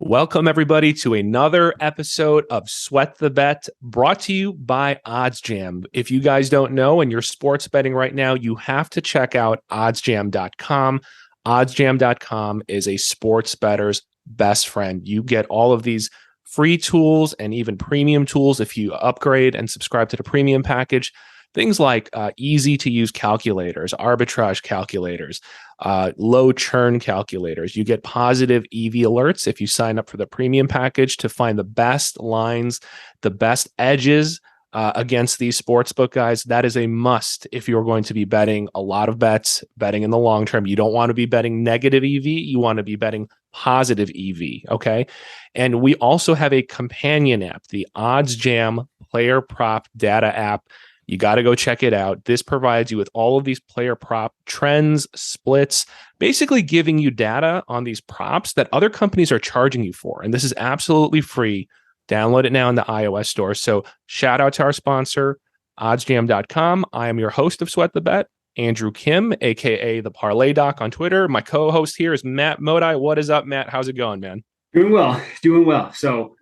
Welcome, everybody, to another episode of Sweat the Bet, brought to you by OddsJam. If you guys don't know and you're sports betting right now, you have to check out oddsjam.com. Oddsjam.com is a sports bettor's best friend. You get all of these free tools and even premium tools if you upgrade and subscribe to the premium package. Things like easy-to-use calculators, arbitrage calculators, low churn calculators. You get positive EV alerts if you sign up for the premium package to find the best lines, the best edges against these sportsbook guys. That is a must if you're going to be betting a lot of bets, betting in the long term. You don't want to be betting negative EV. You want to be betting positive EV, okay? And we also have a companion app, the OddsJam Player Prop Data app. You got to go check it out. This provides you with all of these player prop trends, splits, basically giving you data on these props that other companies are charging you for. And this is absolutely free. Download it now in the iOS store. So shout out to our sponsor, oddsjam.com. I am your host of Sweat the Bet, Andrew Kim, aka the Parlay Doc on Twitter. My co-host here is Matt Modi. What is up, Matt? How's it going, man? Doing well. So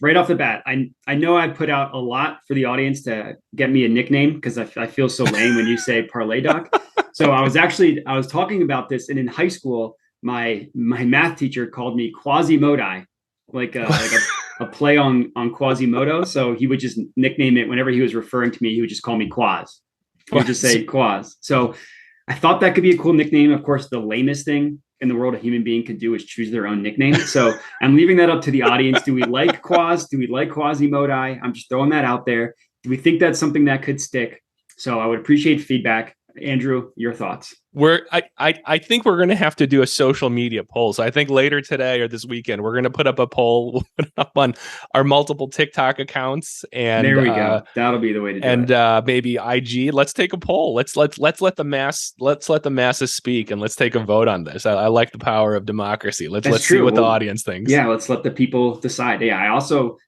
right off the bat, I know I put out a lot for the audience to get me a nickname because I feel so lame when you say Parlay Doc. So I was talking about this, and in high school, my math teacher called me QUASIMODI, like a play on Quasimodo. So he would just nickname it whenever he was referring to me. He would just call me Quas. He would just say Quas. So I thought that could be a cool nickname. Of course, the lamest thing in the world a human being could do is choose their own nickname. So I'm leaving that up to the audience. Do we like Quas? Do we like Quasimodi? I'm just throwing that out there. Do we think that's something that could stick? So I would appreciate feedback. Andrew, your thoughts? I think we're going to have to do a social media poll. So I think later today or this weekend, we're going to put up a poll. We'll put it up on our multiple TikTok accounts, and there we go. That'll be the way to do it. And maybe IG. Let's take a poll. Let's let the masses speak, and let's take a vote on this. I like the power of democracy. Let's see what the audience thinks. Yeah, let's let the people decide. Yeah,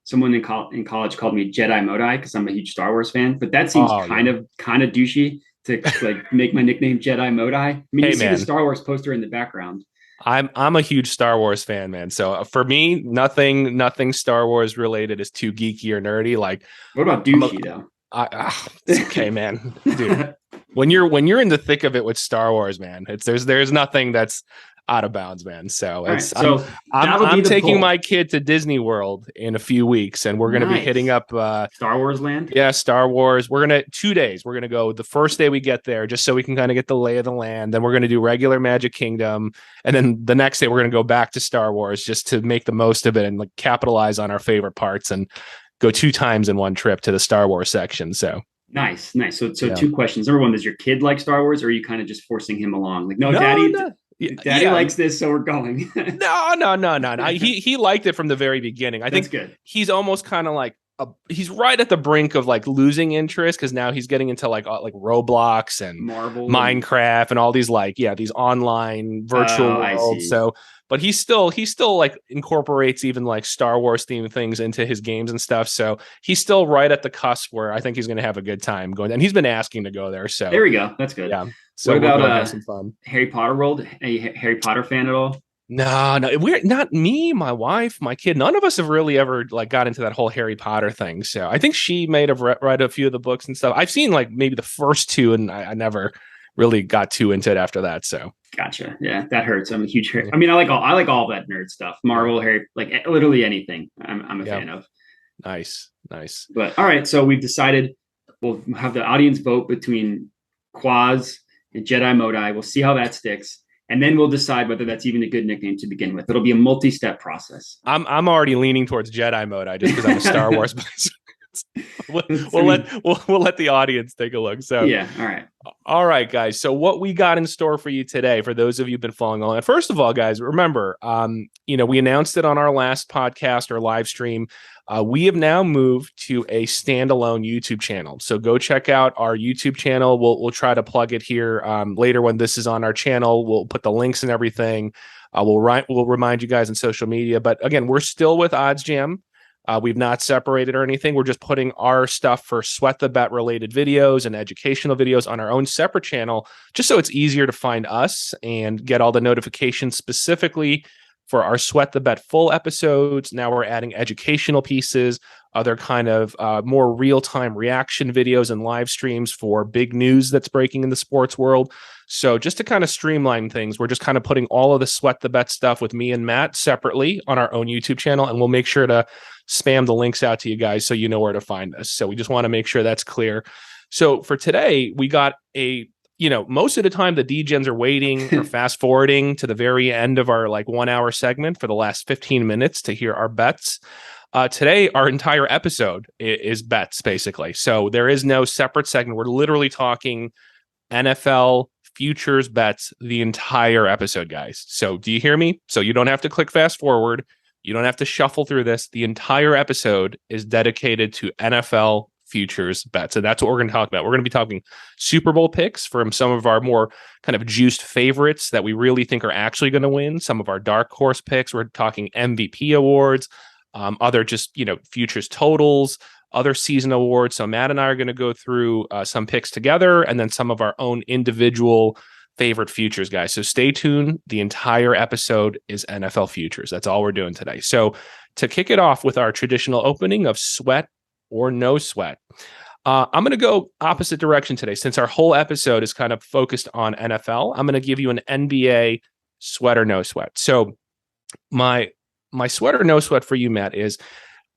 someone in college called me Jedi Modi because I'm a huge Star Wars fan, but that seems kind of douchey to like make my nickname Jedi Modi. I mean, you see the Star Wars poster in the background. I'm a huge Star Wars fan, man. So for me, nothing Star Wars related is too geeky or nerdy. Like, what about douchey though? Okay, man, dude. When you're in the thick of it with Star Wars, man, there's nothing that's out of bounds, man. So I'm taking my kid to Disney World in a few weeks, and we're going to be hitting up Star Wars land. Yeah, Star Wars. We're going to 2 days. We're going to go the first day we get there, just so we can kind of get the lay of the land. Then we're going to do regular Magic Kingdom, and then the next day we're going to go back to Star Wars just to make the most of it and like capitalize on our favorite parts and go 2 times in one trip to the Star Wars section. So nice. So yeah. 2 questions. Number one, does your kid like Star Wars, or are you kind of just forcing him along? Like, no. Daddy likes this, so we're going. No. He liked it from the very beginning. I think good. He's almost kind of like he's right at the brink of like losing interest because now he's getting into like Roblox and Marvel, Minecraft, and all these these online virtual worlds. So, but he still like incorporates even like Star Wars themed things into his games and stuff. So he's still right at the cusp where I think he's going to have a good time going. And he's been asking to go there. So there we go. That's good. Yeah. So what about have some fun. Harry Potter world? Are you a Harry Potter fan at all? No, we're not. Me, my wife, my kid. None of us have really ever like got into that whole Harry Potter thing. So I think she may have read a few of the books and stuff. I've seen like maybe the first 2, and I never really got too into it after that. So gotcha. Yeah, that hurts. I'm a huge Harry. I mean, I like all that nerd stuff. Marvel, Harry, like literally anything. I'm a fan of. Nice. But all right, so we've decided we'll have the audience vote between Quas and Jedi Modi. We'll see how that sticks. And then we'll decide whether that's even a good nickname to begin with. It'll be a multi-step process. I'm already leaning towards Jedi Modi just because I'm a Star Wars person. We'll let the audience take a look. So yeah, all right, guys. So what we got in store for you today, for those of you who've been following along. First of all, guys, remember, we announced it on our last podcast or live stream. We have now moved to a standalone YouTube channel. So go check out our YouTube channel. We'll try to plug it here later when this is on our channel. We'll put the links and everything. We'll remind you guys on social media. But again, we're still with OddsJam. We've not separated or anything. We're just putting our stuff for Sweat the Bet related videos and educational videos on our own separate channel, just so it's easier to find us and get all the notifications specifically for our Sweat the Bet full episodes. Now we're adding educational pieces, other kind of more real-time reaction videos and live streams for big news that's breaking in the sports world. So just to kind of streamline things, we're just kind of putting all of the Sweat the Bet stuff with me and Matt separately on our own YouTube channel, and we'll make sure to spam the links out to you guys so you know where to find us. So we just want to make sure that's clear. So for today, we got most of the time the DGens are waiting or fast forwarding to the very end of our 1 hour segment for the last 15 minutes to hear our bets. Today, our entire episode is bets, basically. So there is no separate segment. We're literally talking NFL futures bets the entire episode, guys. So do you hear me? So you don't have to click fast forward. You don't have to shuffle through this. The entire episode is dedicated to NFL futures bets. And that's what we're going to talk about. We're going to be talking Super Bowl picks from some of our more kind of juiced favorites that we really think are actually going to win. Some of our dark horse picks. We're talking MVP awards, other just, futures totals, other season awards. So Matt and I are going to go through some picks together and then some of our own individual favorite futures, guys. So stay tuned. The entire episode is NFL futures. That's all we're doing today. So to kick it off with our traditional opening of sweat or no sweat, I'm going to go opposite direction today. Since our whole episode is kind of focused on NFL, I'm going to give you an NBA sweat or no sweat. So my sweat or no sweat for you, Matt, is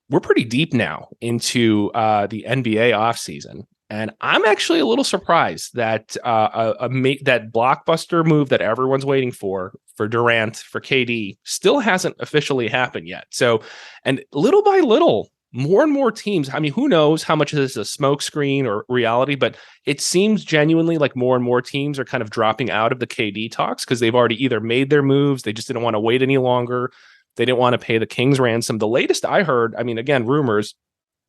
we're pretty deep now into the NBA offseason. And I'm actually a little surprised that that blockbuster move that everyone's waiting for Durant, for KD, still hasn't officially happened yet. So, and little by little, more and more teams, I mean, who knows how much of this is a smokescreen or reality, but it seems genuinely like more and more teams are kind of dropping out of the KD talks because they've already either made their moves, they just didn't want to wait any longer, they didn't want to pay the Kings ransom. The latest I heard, I mean, again, rumors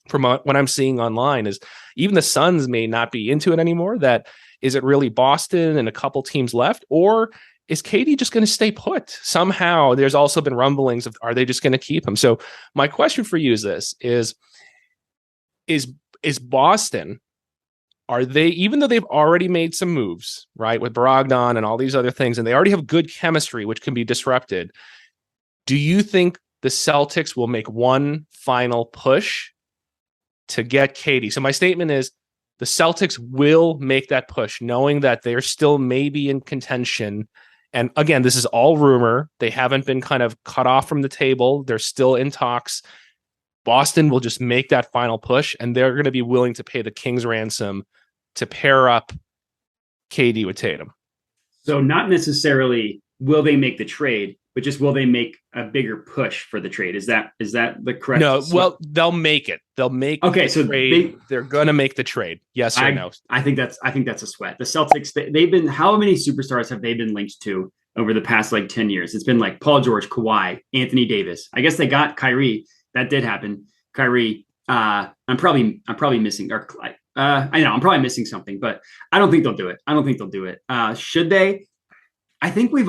from what I'm seeing online, is even the Suns may not be into it anymore. That is it really Boston and a couple teams left, or is KD just going to stay put? Somehow there's also been rumblings of, are they just going to keep him? So my question for you is this, is Boston, are they, even though they've already made some moves, right, with Brogdon and all these other things, and they already have good chemistry, which can be disrupted, do you think the Celtics will make one final push to get KD? So my statement is the Celtics will make that push, knowing that they're still maybe in contention. And again, this is all rumor. They haven't been kind of cut off from the table. They're still in talks. Boston will just make that final push, and they're going to be willing to pay the Kings ransom to pair up KD with Tatum. So not necessarily will they make the trade, but just will they make a bigger push for the trade? Is that the correct? No, well, they'll make it. They'll make the trade. They're going to make the trade. Yes or no? I think that's a sweat. The Celtics, they've been, how many superstars have they been linked to over the past 10 years? It's been like Paul George, Kawhi, Anthony Davis. I guess they got Kyrie. That did happen. Kyrie. I'm probably missing, or I know I'm probably missing something, but I don't think they'll do it. Should they? I think we've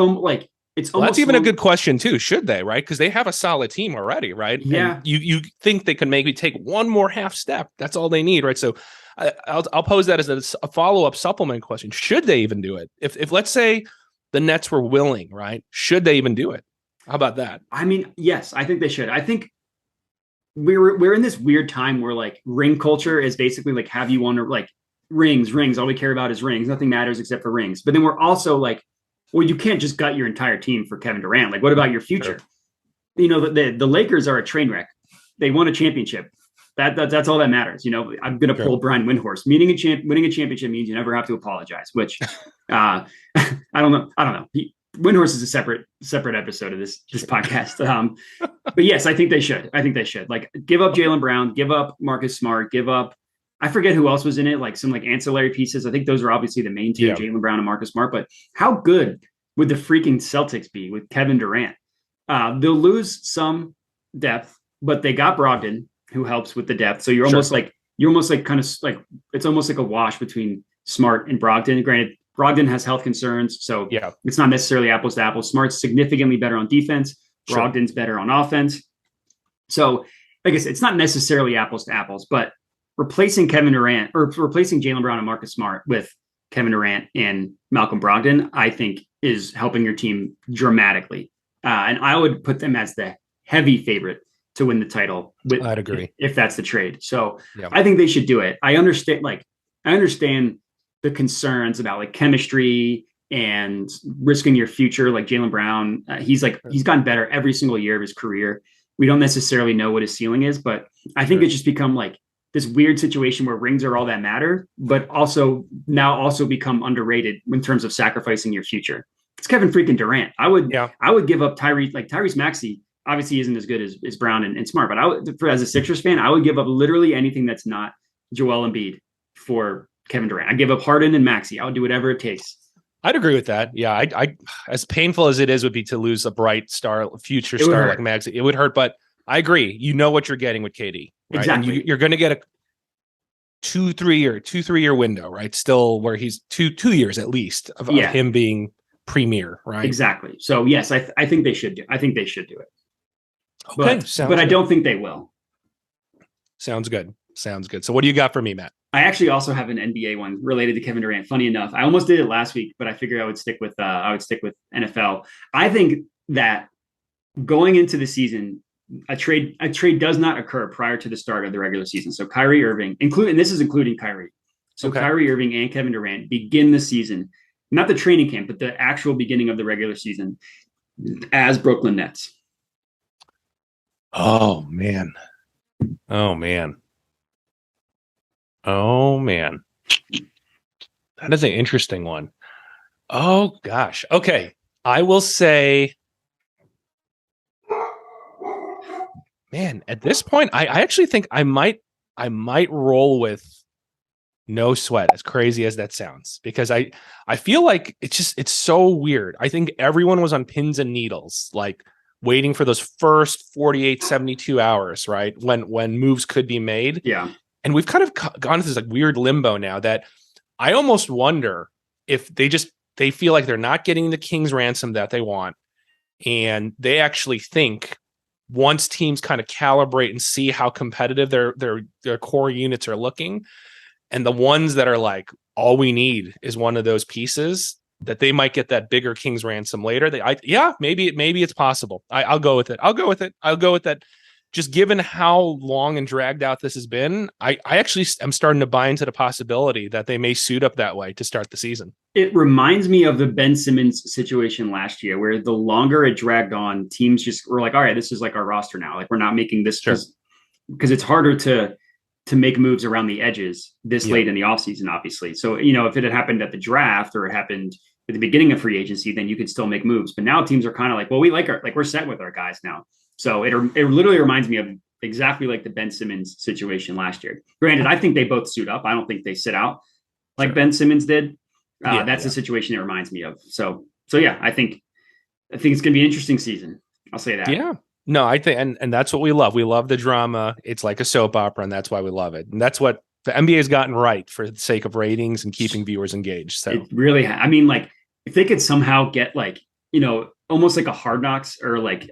it's almost, that's even a good question too. Should they, right? Because they have a solid team already, right? Yeah. And you think they can maybe take one more half step. That's all they need, right? So I'll pose that as a follow-up supplement question. Should they even do it? If let's say the Nets were willing, right? Should they even do it? How about that? I mean, yes, I think they should. I think we're in this weird time where ring culture is basically have you won, rings. All we care about is rings. Nothing matters except for rings. But then we're also well, you can't just gut your entire team for Kevin Durant. What about your future? Sure. The Lakers are a train wreck. They won a championship. That's all that matters. I'm going to pull Brian Windhorst. Winning a championship means you never have to apologize, which I don't know. Windhorst is a separate episode of this podcast. But yes, I think they should. Give up Jaylen Brown, give up Marcus Smart, give up, I forget who else was in it, some ancillary pieces. I think those are obviously the main two, Jaylen Brown and Marcus Smart. But how good would the freaking Celtics be with Kevin Durant? They'll lose some depth, but they got Brogdon, who helps with the depth. So you're almost it's almost like a wash between Smart and Brogdon. Granted, Brogdon has health concerns, so it's not necessarily apples to apples. Smart's significantly better on defense. Brogdon's better on offense. So I guess it's not necessarily apples to apples, but replacing Kevin Durant or replacing Jaylen Brown and Marcus Smart with Kevin Durant and Malcolm Brogdon, I think is helping your team dramatically. And I would put them as the heavy favorite to win the title I'd agree. if that's the trade. So Yeah. I think they should do it. I understand the concerns about like chemistry and risking your future. Like Jaylen Brown, he's gotten better every single year of his career. We don't necessarily know what his ceiling is, but I think it's just become like this weird situation where rings are all that matter, but also become underrated in terms of sacrificing your future. It's Kevin freaking Durant. I would give up Tyrese Maxey. Obviously, isn't as good as Brown and Smart, but as a Sixers fan, I would give up literally anything that's not Joel Embiid for Kevin Durant. I'd give up Harden and Maxey. I would do whatever it takes. I'd agree with that. Yeah, I as painful as it is would be to lose a bright future star like Maxey. It would hurt, but I agree. You know what you're getting with KD, right? Exactly. And you're going to get a 2-3 year window, right? Still where he's two years at least of him being premier, right? Exactly. So yes, I think they should do. I think they should do it. Okay, but I don't think they will. Sounds good. So what do you got for me, Matt? I actually also have an NBA one related to Kevin Durant. Funny enough, I almost did it last week, but I figured I would stick with NFL. I think that going into the season, a trade does not occur prior to the start of the regular season. So Kyrie Irving, and this is including Kyrie. So Kyrie Irving and Kevin Durant begin the season, not the training camp, but the actual beginning of the regular season as Brooklyn Nets. Oh man. That is an interesting one. Oh gosh. Okay. I will say, man, at this point, I actually think I might roll with no sweat, as crazy as that sounds, because I feel like it's so weird. I think everyone was on pins and needles, like waiting for those first 48, 72 hours, right? When moves could be made. Yeah. And we've kind of gone into this like weird limbo now that I almost wonder if they feel like they're not getting the King's ransom that they want. And they actually think once teams kind of calibrate and see how competitive their core units are looking, and the ones that are like, all we need is one of those pieces, that they might get that bigger King's ransom later. Maybe it's possible. I'll go with it. I'll go with that. Just given how long and dragged out this has been, I actually am starting to buy into the possibility that they may suit up that way to start the season. It reminds me of the Ben Simmons situation last year, where the longer it dragged on, teams just were like, all right, this is like our roster now. Like, we're not making this because it's harder to make moves around the edges this late in the offseason, obviously. So, if it had happened at the draft or it happened at the beginning of free agency, then you could still make moves. But now teams are kind of like, well, we're set with our guys now. So it literally reminds me of exactly like the Ben Simmons situation last year. Granted, I think they both suit up. I don't think they sit out like Ben Simmons did. That's the situation it reminds me of. So yeah, I think it's going to be an interesting season. I'll say that. Yeah. No, I think, and that's what we love. We love the drama. It's like a soap opera, and that's why we love it. And that's what the NBA has gotten right for the sake of ratings and keeping viewers engaged. So it really, I mean, like if they could somehow get like, almost like a Hard Knocks or like,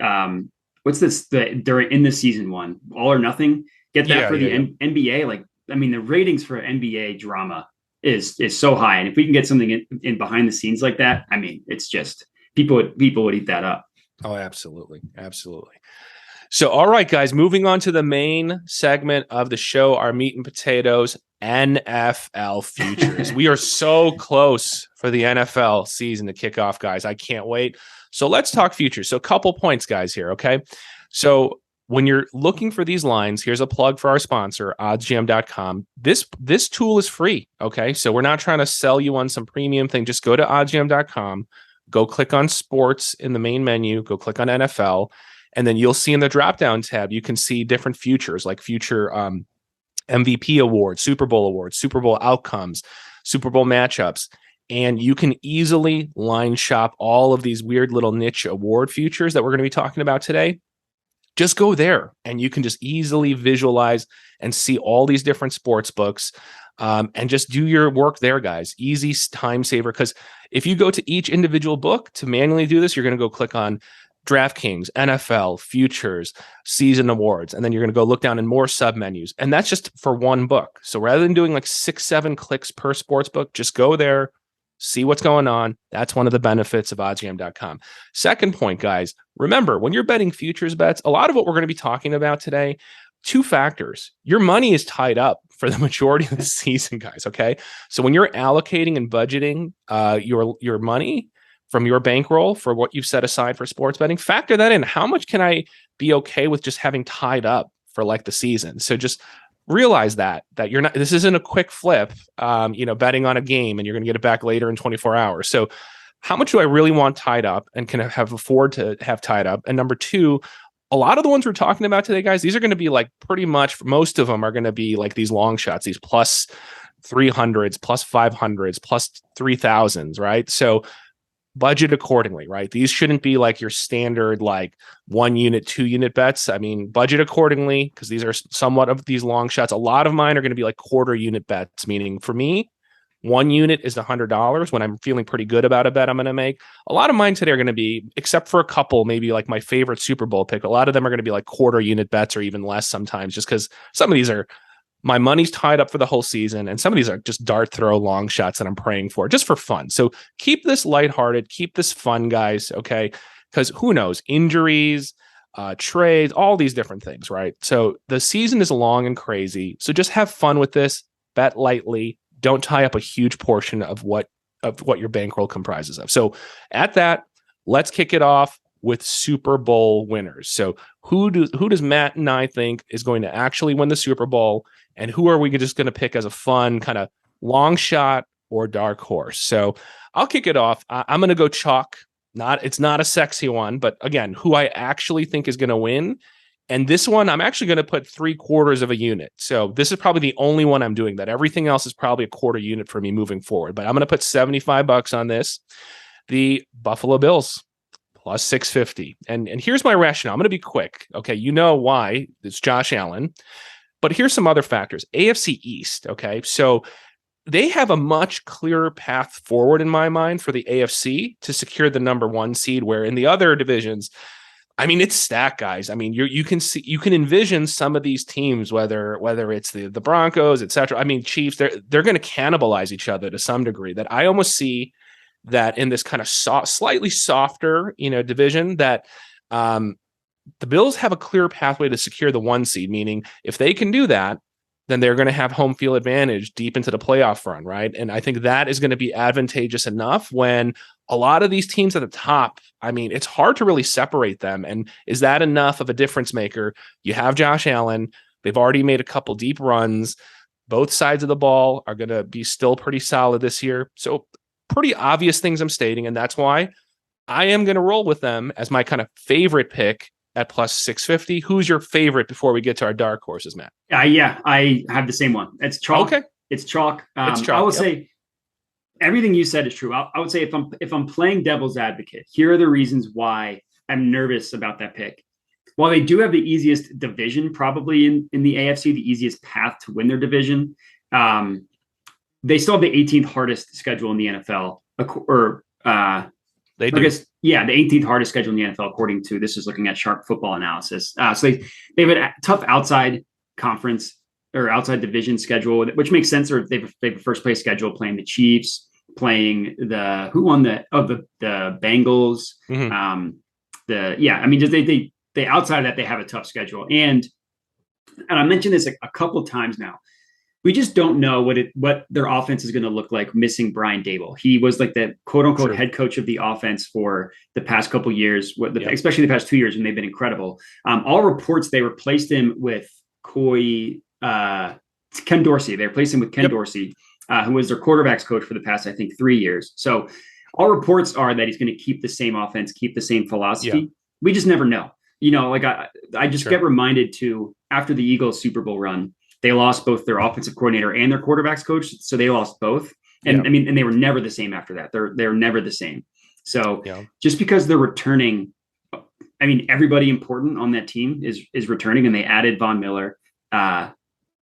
what's this? They're in the season one, All or Nothing. Get that for the NBA. Like, I mean, the ratings for NBA drama is so high, and if we can get something in behind the scenes like that, I mean, it's just people would eat that up. Oh, absolutely. So, all right, guys, moving on to the main segment of the show, our meat and potatoes, NFL futures. We are so close for the NFL season to kick off, guys. I can't wait. So let's talk futures. So a couple points, guys, here, okay? So when you're looking for these lines, here's a plug for our sponsor, oddsjam.com. This tool is free, okay? So we're not trying to sell you on some premium thing. Just go to oddsjam.com, go click on sports in the main menu, go click on NFL, and then you'll see in the drop-down tab, you can see different futures, like future MVP awards, Super Bowl outcomes, Super Bowl matchups. And you can easily line shop all of these weird little niche award futures that we're going to be talking about today. Just go there and you can just easily visualize and see all these different sports books and just do your work there, guys. Easy time saver. Because if you go to each individual book to manually do this, you're going to go click on DraftKings, NFL, futures, season awards, and then you're going to go look down in more submenus. And that's just for one book. So rather than doing like 6-7 clicks per sports book, just go there, see what's going on. That's one of the benefits of oddsjam.com. Second point, guys, remember when you're betting futures bets, a lot of what we're going to be talking about today, two factors. Your money is tied up for the majority of the season, guys. Okay. So when you're allocating and budgeting your money from your bankroll for what you've set aside for sports betting, factor that in. How much can I be okay with just having tied up for like the season? So just realize that you're not, this isn't a quick flip, betting on a game and you're going to get it back later in 24 hours. So how much do I really want tied up and can I afford to have tied up? And number two, a lot of the ones we're talking about today, guys, these are going to be like pretty much, most of them are going to be like these long shots, these plus 300s, plus 500s, plus 3000s, right? So budget accordingly, right? These shouldn't be like your standard, like 1 unit, 2 unit bets. I mean, budget accordingly, because these are somewhat of these long shots. A lot of mine are going to be like quarter unit bets, meaning for me, 1 unit is $100 when I'm feeling pretty good about a bet I'm going to make. A lot of mine today are going to be, except for a couple, maybe like my favorite Super Bowl pick, a lot of them are going to be like quarter unit bets or even less sometimes, just because some of these are, my money's tied up for the whole season. And some of these are just dart throw long shots that I'm praying for just for fun. So keep this lighthearted, keep this fun, guys. Okay. Because who knows, injuries, trades, all these different things, right? So the season is long and crazy. So just have fun with this, bet lightly. Don't tie up a huge portion of what your bankroll comprises of. So at that, let's kick it off with Super Bowl winners. So who does Matt and I think is going to actually win the Super Bowl? And who are we just going to pick as a fun kind of long shot or dark horse? So I'll kick it off. I'm going to go chalk. It's not a sexy one, but again, who I actually think is going to win. And this one, I'm actually going to put 3/4 of a unit. So this is probably the only one I'm doing that. Everything else is probably a quarter unit for me moving forward. But I'm going to put $75 on this. The Buffalo Bills plus 650. And here's my rationale. I'm going to be quick. Okay, you know why. It's Josh Allen. But here's some other factors. AFC East, okay? So they have a much clearer path forward in my mind for the AFC to secure the number 1 seed, where in the other divisions, I mean, it's stacked, guys. I mean, you can envision some of these teams, whether it's the Broncos, et cetera. I mean, Chiefs, they're going to cannibalize each other to some degree. That I almost see that in this kind of slightly softer, division, that the Bills have a clear pathway to secure the 1 seed, meaning if they can do that, then they're going to have home field advantage deep into the playoff run, right? And I think that is going to be advantageous enough when a lot of these teams at the top, I mean, it's hard to really separate them. And is that enough of a difference maker? You have Josh Allen. They've already made a couple deep runs. Both sides of the ball are going to be still pretty solid this year. So pretty obvious things I'm stating, and that's why I am going to roll with them as my kind of favorite pick at plus 650. Who's your favorite before we get to our dark horses, Matt? Yeah, I have the same one. It's chalk. Okay. It's chalk. It's chalk. I will say everything you said is true. I would say if I'm playing devil's advocate, here are the reasons why I'm nervous about that pick. While they do have the easiest division, probably in the AFC, the easiest path to win their division, they still have the 18th hardest schedule in the NFL, They do. I guess, yeah, the 18th hardest schedule in the NFL, according to, this is looking at Sharp Football Analysis. So they have a tough outside conference or outside division schedule, which makes sense. Or they have a first place schedule playing the Chiefs, playing the Bengals. Mm-hmm. They outside of that, they have a tough schedule. And I mentioned this a couple of times now. We just don't know what their offense is going to look like missing Brian Daboll. He was like the quote unquote head coach of the offense for the past couple of years, especially the past 2 years when they've been incredible. All reports, they replaced him with Ken Dorsey. They replaced him with Ken Dorsey, who was their quarterbacks coach for the past, I think, 3 years. So all reports are that he's going to keep the same offense, keep the same philosophy. Yeah. We just never know. I just get reminded to, after the Eagles Super Bowl run, they lost both their offensive coordinator and their quarterbacks coach. So they lost both. And and they were never the same after that. They're never the same. So just because they're returning, I mean, everybody important on that team is returning, and they added Von Miller. That's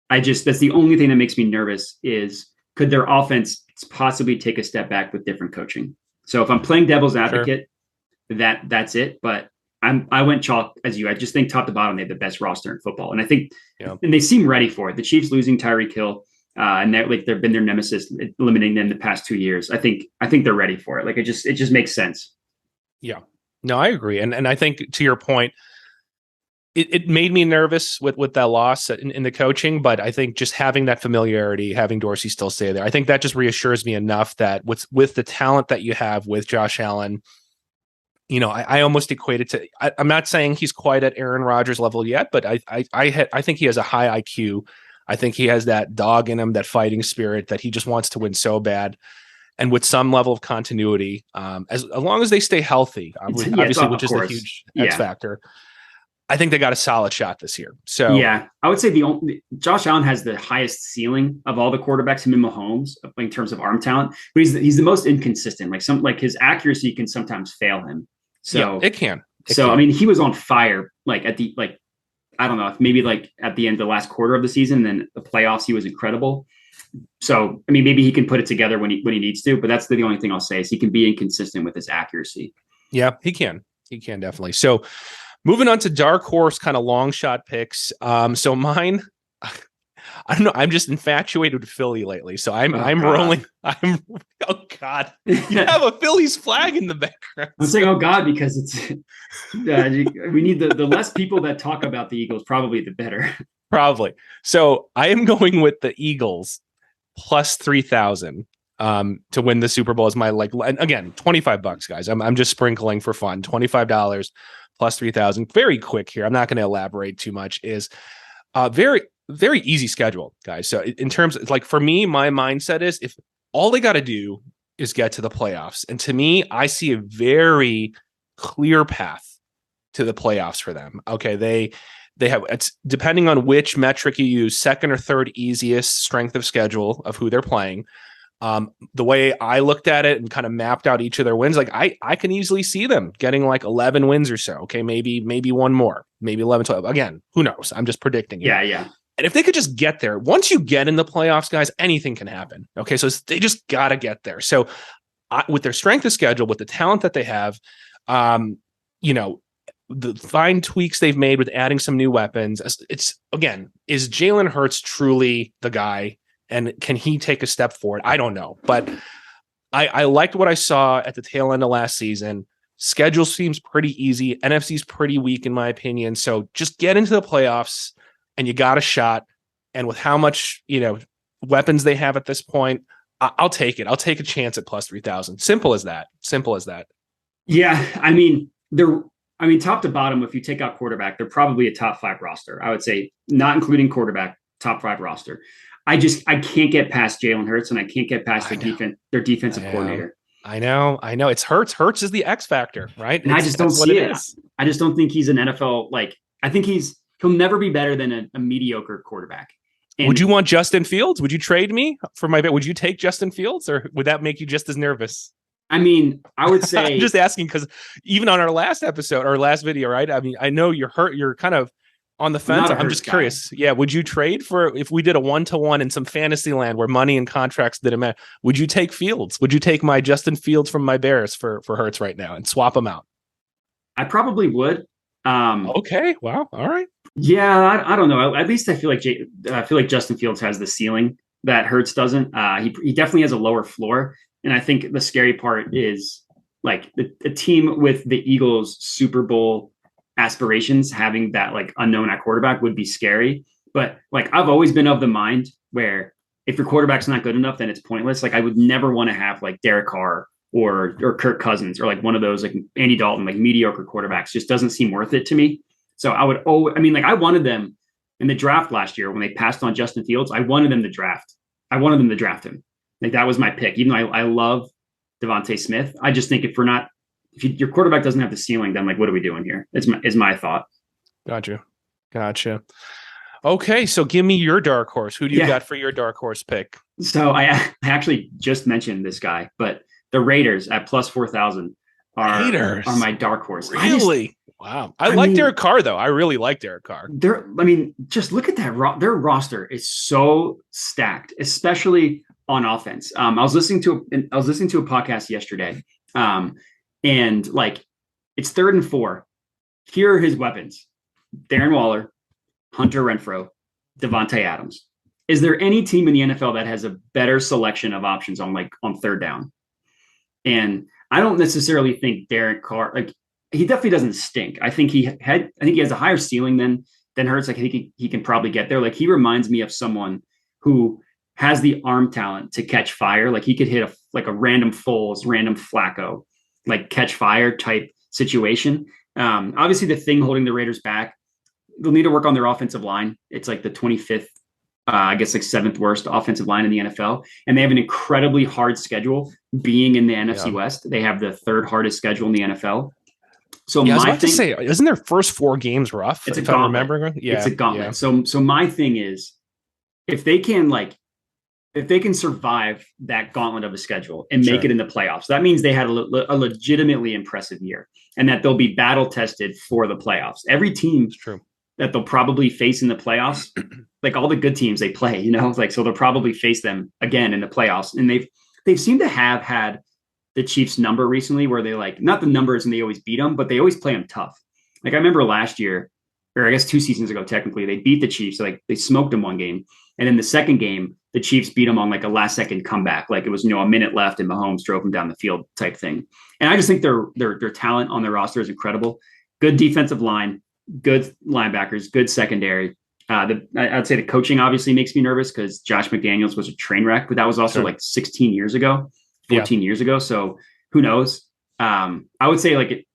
the only thing that makes me nervous is, could their offense possibly take a step back with different coaching? So if I'm playing devil's advocate, that's it. But I went chalk as you. I just think top to bottom, they have the best roster in football. And I think and they seem ready for it. The Chiefs losing Tyreek Hill and that like they've been their nemesis, limiting them the past 2 years. I think they're ready for it. Like it just makes sense. Yeah, no, I agree, and I think to your point, it made me nervous with that loss in the coaching, but I think just having that familiarity, having Dorsey still stay there, I think that just reassures me enough that with the talent that you have with Josh Allen, I almost equate it to. I'm not saying he's quite at Aaron Rodgers level yet, but I think he has a high IQ. I think he has that dog in him, that fighting spirit that he just wants to win so bad. And with some level of continuity, as long as they stay healthy, obviously, which is the huge X factor. I think they got a solid shot this year. So yeah, I would say Josh Allen has the highest ceiling of all the quarterbacks, him and Mahomes, in terms of arm talent. But he's the most inconsistent. Like his accuracy can sometimes fail him. So yeah, it can. I mean, he was on fire. Like I don't know, maybe like at the end of the last quarter of the season, and then the playoffs, he was incredible. So I mean, maybe he can put it together when he needs to. But that's the only thing I'll say is he can be inconsistent with his accuracy. Yeah, he can. He can definitely. So. Moving on to dark horse kind of long shot picks. So mine, I don't know. I'm just infatuated with Philly lately. So I'm rolling. Oh God, you have a Phillies flag in the background. I'm saying, oh God, because it's we need the less people that talk about the Eagles, probably the better. Probably. So I am going with the Eagles plus 3,000 to win the Super Bowl. Is my again $25, guys. I'm just sprinkling for fun. $25. Plus 3,000. Very quick here. I'm not going to elaborate too much. Is very, very easy schedule, guys. So in terms of for me, my mindset is if all they got to do is get to the playoffs. And to me, I see a very clear path to the playoffs for them. Okay. They have, it's depending on which metric you use, second or third easiest strength of schedule of who they're playing. The way I looked at it and kind of mapped out each of their wins, I can easily see them getting 11 wins or so. Okay. Maybe one more, maybe 11, 12. Again, who knows? I'm just predicting it. Yeah. And if they could just get there, once you get in the playoffs, guys, anything can happen. Okay. So they just got to get there. So with their strength of schedule, with the talent that they have, the fine tweaks they've made with adding some new weapons, is Jalen Hurts truly the guy? And can he take a step forward? I don't know. But I liked what I saw at the tail end of last season. Schedule seems pretty easy. NFC's pretty weak, in my opinion. So just get into the playoffs and you got a shot. And with how much, weapons they have at this point, I'll take it. I'll take a chance at plus 3,000. Simple as that. Yeah. I mean, top to bottom, if you take out quarterback, they're probably a top 5 roster. I would say, not including quarterback, top 5 roster. I can't get past Jalen Hurts, and I can't get past their defensive coordinator. I know. It's Hurts. Hurts is the X factor, right? And I just don't see it. I just don't think he's an NFL. I think he'll never be better than a mediocre quarterback. And would you want Justin Fields? Would you trade me for my bet? Would you take Justin Fields, or would that make you just as nervous? I mean, I would say I'm just asking because even on our last episode or last video, right? I mean, I know you're hurt. You're kind of on the fence. I'm just curious. Yeah. Would you trade if we did a 1-to-1 in some fantasy land where money and contracts didn't matter? Would you take Fields? Would you take my Justin Fields from my Bears for Hurts right now and swap them out? I probably would. Okay. Wow. All right. Yeah. I don't know. At least I feel like Justin Fields has the ceiling that Hurts doesn't. He definitely has a lower floor. And I think the scary part is the team with the Eagles Super Bowl aspirations, having that unknown at quarterback would be scary. But I've always been of the mind where if your quarterback's not good enough, then it's pointless. I would never want to have Derek Carr or Kirk Cousins or one of those Andy Dalton, mediocre quarterbacks. Just doesn't seem worth it to me. So I wanted them in the draft last year when they passed on Justin Fields. I wanted them to draft him. That was my pick. Even though I love Devontae Smith, I just think if your quarterback doesn't have the ceiling, then what are we doing here? Is my thought. Gotcha. Okay, so give me your dark horse. Who do you got for your dark horse pick? So I actually just mentioned this guy, but the Raiders at plus 4,000 are my dark horse. Really? Wow. I like Derek Carr though. I really like Derek Carr. Just look at that. Their roster is so stacked, especially on offense. I was listening to a podcast yesterday. And it's 3rd and 4. Here are his weapons: Darren Waller, Hunter Renfrow, Devontae Adams. is there any team in the NFL that has a better selection of options on third down? And I don't necessarily think Derek Carr, like, he definitely doesn't stink. I think he has a higher ceiling than Hurts. Like, I think he can probably get there. Like, he reminds me of someone who has the arm talent to catch fire. Like, he could hit a random Foles, random Flacco, like catch fire type situation. Obviously, the thing holding the Raiders back, they'll need to work on their offensive line. It's like the 25th, I guess, like seventh worst offensive line in the NFL. And they have an incredibly hard schedule being in the NFC West. They have the third hardest schedule in the NFL. So I was about to say, isn't their first 4 games rough? It's a gauntlet. It's a gauntlet. Yeah. So my thing is, if they can survive that gauntlet of a schedule and make it in the playoffs, that means they had a legitimately impressive year, and that they'll be battle tested for the playoffs. Every team that they'll probably face in the playoffs, like all the good teams they play, like, so they'll probably face them again in the playoffs. And they've seemed to have had the Chiefs number recently, where they, like, not the numbers and they always beat them, but they always play them tough. Like, I remember last year, or I guess 2 seasons ago, technically, they beat the Chiefs. So, like, they smoked them one game. And in the second game, the Chiefs beat them on like a last second comeback. Like, it was, a minute left and Mahomes drove them down the field type thing. And I just think their talent on their roster is incredible. Good defensive line, good linebackers, good secondary. I'd say the coaching obviously makes me nervous because Josh McDaniels was a train wreck, but that was also like 16 years ago, 14 years ago. So who knows? I would say, like,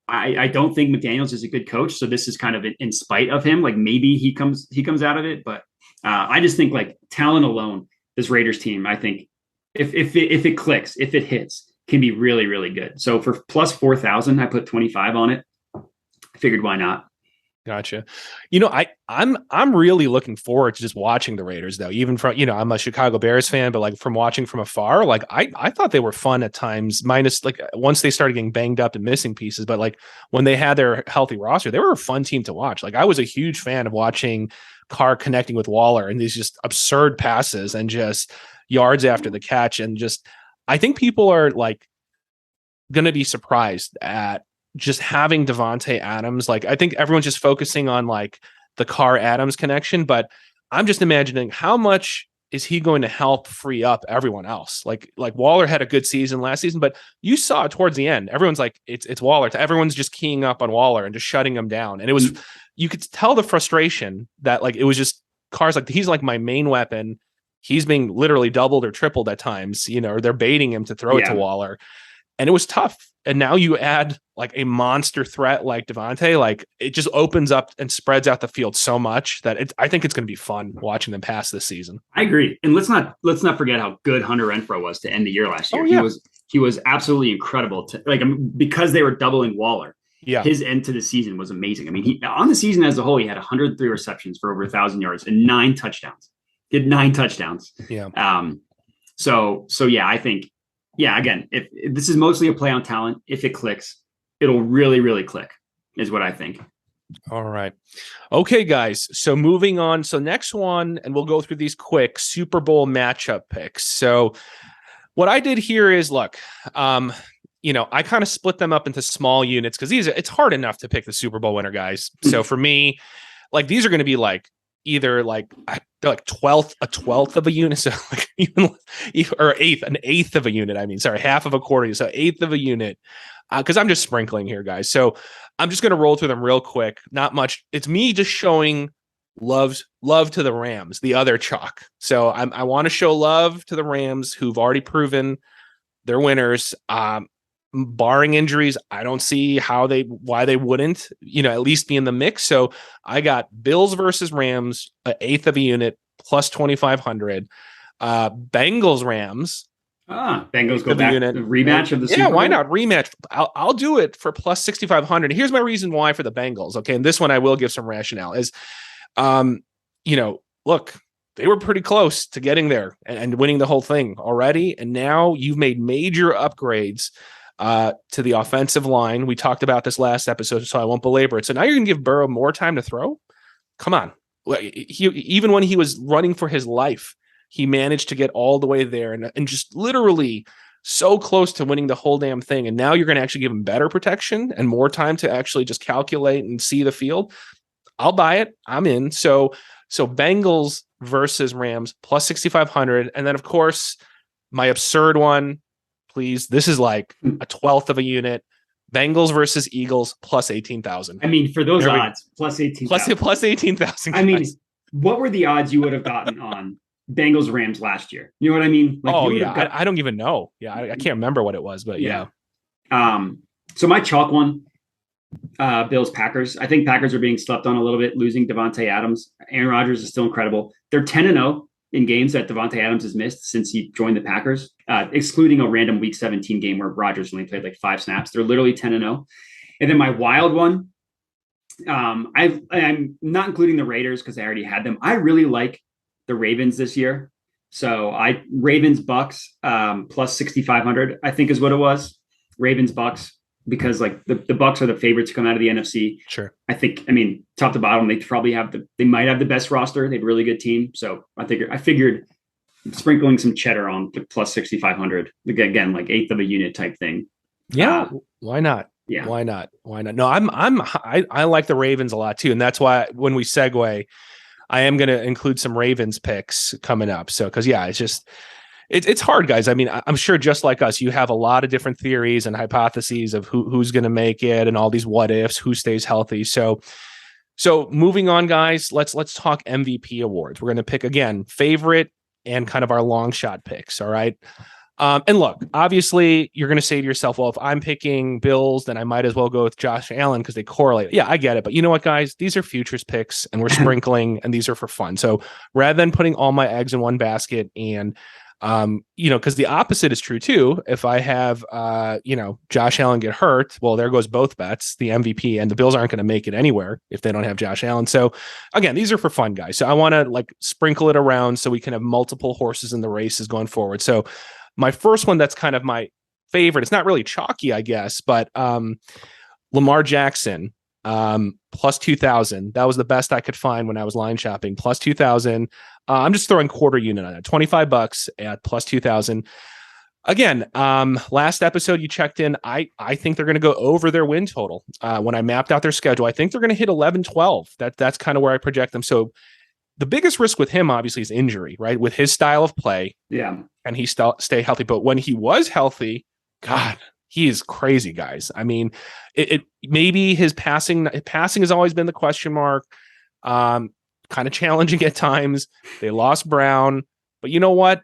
I don't think McDaniels is a good coach. So this is kind of in spite of him. Like, maybe he comes out of it, but I just think, like, talent alone, this Raiders team, I think if it clicks, if it hits, can be really, really good. So for plus 4,000, I put 25 on it. I figured, why not? Gotcha. I'm really looking forward to just watching the Raiders, though. Even from, I'm a Chicago Bears fan, but, like, from watching from afar, like, I thought they were fun at times, minus, like, once they started getting banged up and missing pieces. But, like, when they had their healthy roster, they were a fun team to watch. Like, I was a huge fan of watching Carr connecting with Waller and these just absurd passes and just yards after the catch. And just, I think people are, like, going to be surprised at just having Devontae Adams. Like, I think everyone's just focusing on, like, the Carr Adams connection, but I'm just imagining how much is he going to help free up everyone else. Like Waller had a good season last season, but you saw towards the end, everyone's like, it's Waller. Everyone's just keying up on Waller and just shutting him down. And it was, you could tell the frustration that, like, it was just Carr's like, he's like my main weapon. He's being literally doubled or tripled at times, or they're baiting him to throw it to Waller. And it was tough. And now you add, like, a monster threat like Devontae, like, it just opens up and spreads out the field so much that I think it's going to be fun watching them pass this season. I agree. And let's not forget how good Hunter Renfrow was to end the year last year. Oh, yeah. He was absolutely incredible because they were doubling Waller. Yeah. His end to the season was amazing. I mean, on the season as a whole, he had 103 receptions for over 1,000 yards and 9 touchdowns. He had 9 touchdowns. Yeah. So yeah, I think, again, if this is mostly a play on talent, if it clicks, it'll really, really click, is what I think. All right. Okay, guys. So moving on. So next one, and we'll go through these quick Super Bowl matchup picks. So what I did here is, look, I kind of split them up into small units because it's hard enough to pick the Super Bowl winner, guys. So for me, like, these are going to be like either like 12th of a unit, so like an eighth of a unit. I mean, sorry, half of a quarter, so eighth of a unit. Because I'm just sprinkling here, guys. So I'm just going to roll through them real quick. Not much. It's me just showing love to the Rams, the other chalk. So I want to show love to the Rams, who've already proven they're winners. Barring injuries, I don't see why they wouldn't, at least be in the mix. So I got Bills versus Rams, an eighth of a unit, plus 2,500. Bengals Rams. Bengals go back unit. Rematch of the Super Bowl? Why not rematch? I'll do it for plus 6,500. Here's my reason why for the Bengals. Okay, and this one I will give some rationale. Is, look, they were pretty close to getting there and winning the whole thing already, and now you've made major upgrades to the offensive line. We talked about this last episode, so I won't belabor it. So now you're going to give Burrow more time to throw? Come on. Even when he was running for his life, he managed to get all the way there and just literally so close to winning the whole damn thing. And now you're going to actually give him better protection and more time to actually just calculate and see the field. I'll buy it. I'm in. So So Bengals versus Rams plus 6,500. And then, of course, my absurd one, please. This is like a 12th of a unit. Bengals versus Eagles plus 18,000. I mean, for those odds, plus 18,000. Plus 18,000. I mean, what were the odds you would have gotten on Bengals Rams last year? You know what I mean? Like, I don't even know. Yeah, I can't remember what it was, but yeah. So my chalk one, Bills Packers. I think Packers are being slept on a little bit, losing Devontae Adams. Aaron Rodgers is still incredible. They're 10-0 in games that Devontae Adams has missed since he joined the Packers, excluding a random Week 17 game where Rodgers only played like 5 snaps. They're literally 10-0. And then my wild one, I'm not including the Raiders because I already had them. I really like the Ravens this year. So Ravens Bucks plus 6,500, I think is what it was. Ravens Bucks, because like the Bucks are the favorites to come out of the NFC. Sure. I think, top to bottom, they probably they might have the best roster. They have a really good team. So I figured sprinkling some cheddar on the plus 6,500, again, like eighth of a unit type thing. Yeah. Why not? Yeah. Why not? No, I like the Ravens a lot too. And that's why when we segue, I am going to include some Ravens picks coming up. So, cause yeah, it's hard, guys. I mean, I'm sure just like us, you have a lot of different theories and hypotheses of who's going to make it and all these what ifs, who stays healthy. So moving on, guys, let's talk MVP awards. We're going to pick again, favorite and kind of our long shot picks. All right. And look, obviously you're going to say to yourself, well, if I'm picking Bills, then I might as well go with Josh Allen because they correlate. Yeah, I get it. But you know what, guys? These are futures picks and we're sprinkling and these are for fun. So rather than putting all my eggs in one basket and, because the opposite is true too. If I have, Josh Allen get hurt, well, there goes both bets, the MVP, and the Bills aren't going to make it anywhere if they don't have Josh Allen. So again, these are for fun, guys. So I want to like sprinkle it around so we can have multiple horses in the races going forward. So my first one, that's kind of my favorite. It's not really chalky, I guess, but Lamar Jackson, plus 2,000. That was the best I could find when I was line shopping. Plus 2,000. I'm just throwing quarter unit on it. $25 at plus 2,000. Again, last episode you checked in. I think they're going to go over their win total. When I mapped out their schedule, I think they're going to hit 11-12. That's kind of where I project them. So the biggest risk with him, obviously, is injury, right? With his style of play. Yeah. And he stay healthy. But when he was healthy, God, he is crazy, guys. I mean, it maybe his passing has always been the question mark. Kind of challenging at times. They lost Brown. But you know what?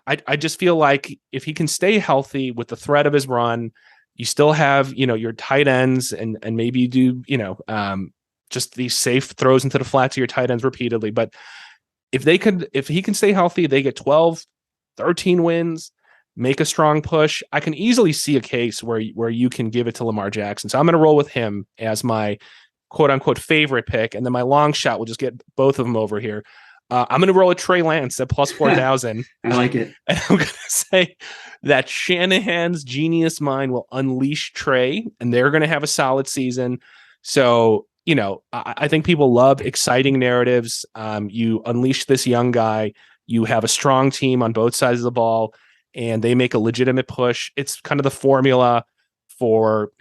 I just feel like if he can stay healthy with the threat of his run, you still have, your tight ends and maybe you do, just these safe throws into the flats of your tight ends repeatedly. But if he can stay healthy, they get 12, 13 wins, make a strong push. I can easily see a case where you can give it to Lamar Jackson. So I'm going to roll with him as my quote unquote favorite pick. And then my long shot will just get both of them over here. I'm going to roll a Trey Lance at plus 4,000. I like it. And I'm going to say that Shanahan's genius mind will unleash Trey and they're going to have a solid season. So, I think people love exciting narratives. You unleash this young guy, you have a strong team on both sides of the ball, and they make a legitimate push. It's kind of the formula for,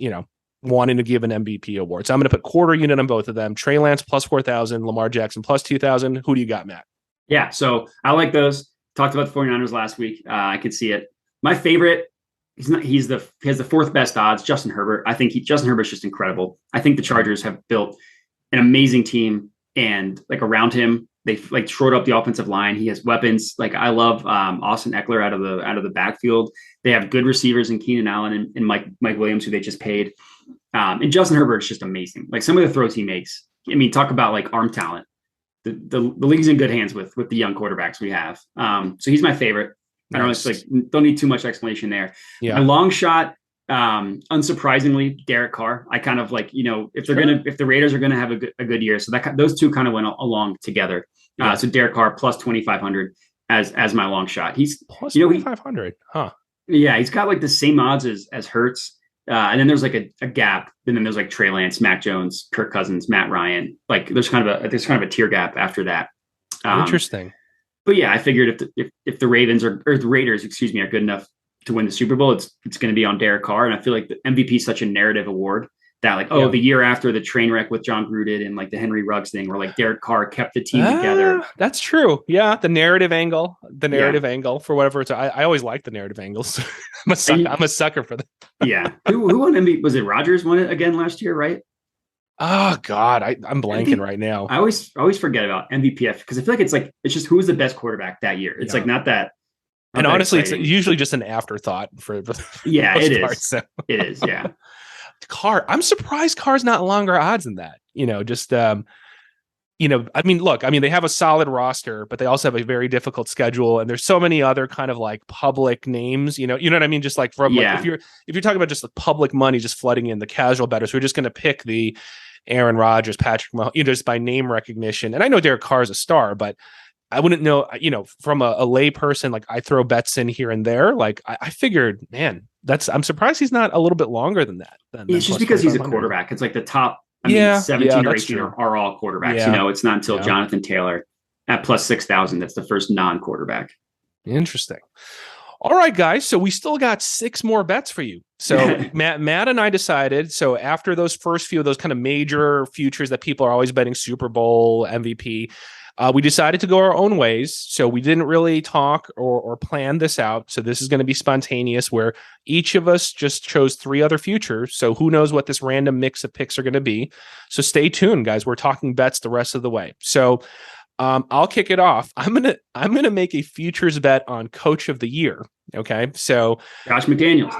wanting to give an MVP award. So I'm going to put quarter unit on both of them. Trey Lance plus 4,000, Lamar Jackson plus 2,000. Who do you got, Matt? Yeah, so I like those. Talked about the 49ers last week. I could see it. My favorite, he has the fourth best odds, Justin Herbert. I think Justin Herbert's just incredible. I think the Chargers have built an amazing team, and like around him, they've like shored up the offensive line. He has weapons. Like I love Austin Eckler out of the backfield. They have good receivers in Keenan Allen and Mike Williams, who they just paid. And Justin Herbert's just amazing. Like some of the throws he makes. I mean, talk about like arm talent. The league's in good hands with the young quarterbacks we have. So he's my favorite. Nice. I don't need too much explanation there. Yeah. My long shot, unsurprisingly, Derek Carr. I kind of like, if the Raiders are gonna have a good year, so those two kind of went along together. Yeah. So Derek Carr plus 2,500 as my long shot. He's plus 2,500, huh? Yeah, he's got like the same odds as Hurts. And then there's like a gap, and then there's like Trey Lance, Mac Jones, Kirk Cousins, Matt Ryan. Like there's kind of a tier gap after that. Interesting. But yeah, I figured if the Ravens or the Raiders, excuse me, are good enough to win the Super Bowl, it's going to be on Derek Carr. And I feel like the MVP is such a narrative award that like, the year after the train wreck with John Gruden and like the Henry Ruggs thing, where like Derek Carr kept the team together. That's true. Yeah, the narrative angle for whatever it's. I always like the narrative angles. I'm a sucker for that. Yeah, who won MVP? Was it Rodgers won it again last year, right? Oh God, I'm blanking right now. I always forget about MVP because I feel like it's just who's the best quarterback that year. It's like not that. And honestly, exciting. It's usually just an afterthought for it is. So. It is. Yeah. Carr, I'm surprised Carr's not longer odds than that. I mean, look, they have a solid roster, but they also have a very difficult schedule, and there's so many other kind of like public names. You know what I mean? Just like from like, if you're talking about just the public money just flooding in, the casual bettors, we're just going to pick the Aaron Rodgers, Patrick Mahomes, just by name recognition. And I know Derek Carr is a star, but I wouldn't know, from a lay person, like I throw bets in here and there. Like I figured, man, I'm surprised he's not a little bit longer than that. It's just because he's a quarterback. It's like the top, 17 or 18 are all quarterbacks. Yeah. It's not until Jonathan Taylor at plus 6,000. That's the first non-quarterback. Interesting. All right, guys. So we still got 6 more bets for you. So Matt and I decided, so after those first few of those kind of major futures that people are always betting, Super Bowl, MVP, we decided to go our own ways. So we didn't really talk or plan this out. So this is going to be spontaneous, where each of us just chose 3 other futures. So who knows what this random mix of picks are going to be. So stay tuned, guys. We're talking bets the rest of the way. So I'll kick it off. I'm gonna make a futures bet on Coach of the Year. Okay, so Josh McDaniels.